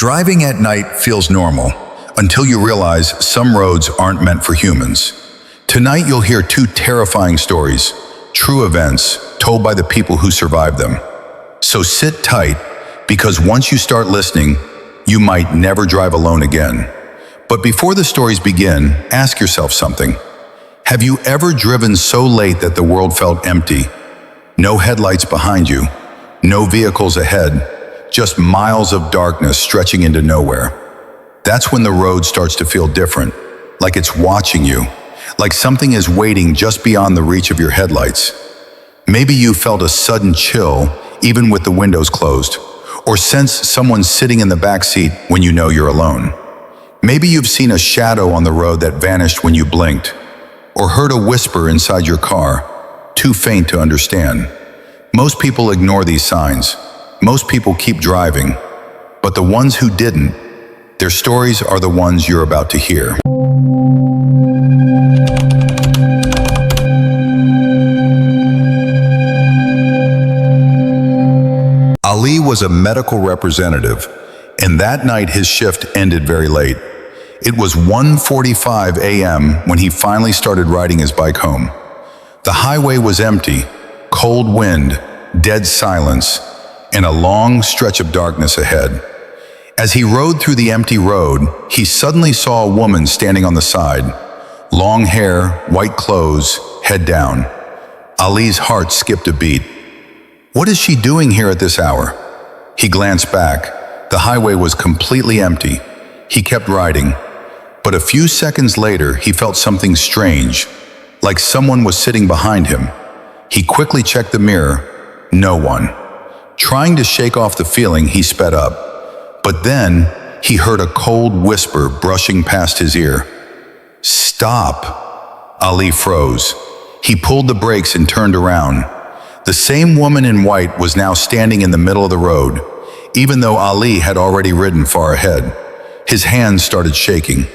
Driving at night feels normal until you realize some roads aren't meant for humans. Tonight you'll hear two terrifying stories, true events told by the people who survived them. So sit tight, because once you start listening, you might never drive alone again. But before the stories begin, ask yourself something. Have you ever driven so late that the world felt empty? No headlights behind you, no vehicles ahead, just miles of darkness stretching into nowhere. That's when the road starts to feel different, like it's watching you, like something is waiting just beyond the reach of your headlights. Maybe you felt a sudden chill, even with the windows closed, or sensed someone sitting in the back seat when you know you're alone. Maybe you've seen a shadow on the road that vanished when you blinked, or heard a whisper inside your car, too faint to understand. Most people ignore these signs. Most people keep driving, but the ones who didn't, their stories are the ones you're about to hear. Ali was a medical representative, and that night his shift ended very late. It was 1:45 a.m. when he finally started riding his bike home. The highway was empty, cold wind, dead silence, and a long stretch of darkness ahead. As he rode through the empty road, he suddenly saw a woman standing on the side. Long hair, white clothes, head down. Ali's heart skipped a beat. What is she doing here at this hour? He glanced back. The highway was completely empty. He kept riding. But a few seconds later, he felt something strange, like someone was sitting behind him. He quickly checked the mirror. No one. Trying to shake off the feeling, he sped up. But then, he heard a cold whisper brushing past his ear. Stop! Ali froze. He pulled the brakes and turned around. The same woman in white was now standing in the middle of the road, even though Ali had already ridden far ahead. His hands started shaking.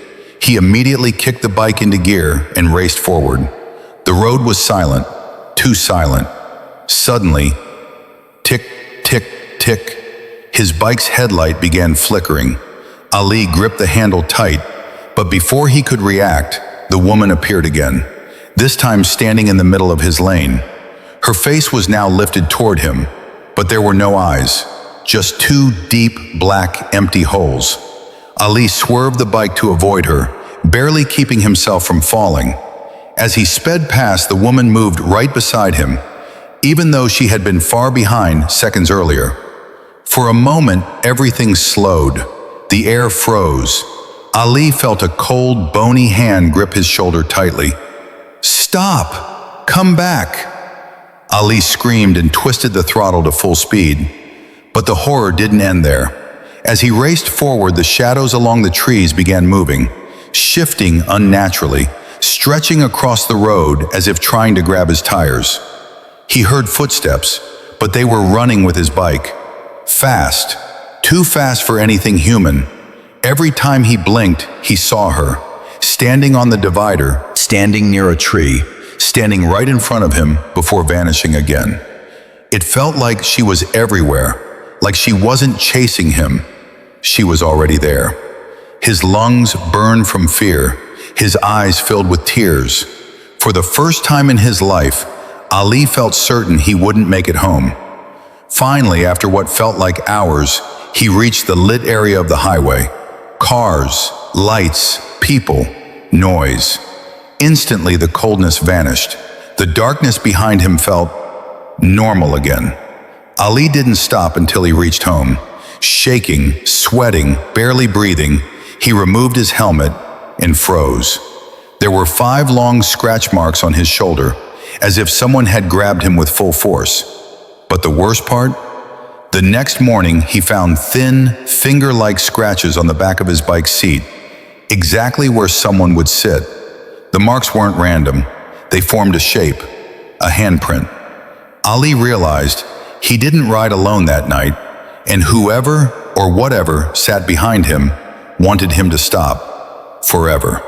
He immediately kicked the bike into gear and raced forward. The road was silent, too silent. Suddenly, tick, tick, tick, his bike's headlight began flickering. Ali gripped the handle tight, but before he could react, the woman appeared again, this time standing in the middle of his lane. Her face was now lifted toward him, but there were no eyes, just two deep, black, empty holes. Ali swerved the bike to avoid her, barely keeping himself from falling. As he sped past, the woman moved right beside him, even though she had been far behind seconds earlier. For a moment, everything slowed. The air froze. Ali felt a cold, bony hand grip his shoulder tightly. Stop! Come back! Ali screamed and twisted the throttle to full speed. But the horror didn't end there. As he raced forward, the shadows along the trees began moving, shifting unnaturally, stretching across the road as if trying to grab his tires. He heard footsteps, but they were running with his bike. Fast, too fast for anything human. Every time he blinked, he saw her, standing on the divider, standing near a tree, standing right in front of him before vanishing again. It felt like she was everywhere, like she wasn't chasing him. She was already there. His lungs burned from fear, his eyes filled with tears. For the first time in his life, Ali felt certain he wouldn't make it home. Finally, after what felt like hours, he reached the lit area of the highway. Cars, lights, people, noise. Instantly, the coldness vanished. The darkness behind him felt normal again. Ali didn't stop until he reached home. Shaking, sweating, barely breathing, he removed his helmet and froze. There were 5 long scratch marks on his shoulder, as if someone had grabbed him with full force. But the worst part? The next morning, he found thin, finger-like scratches on the back of his bike's seat, exactly where someone would sit. The marks weren't random. They formed a shape, a handprint. Ali realized he didn't ride alone that night, and whoever or whatever sat behind him wanted him to stop forever.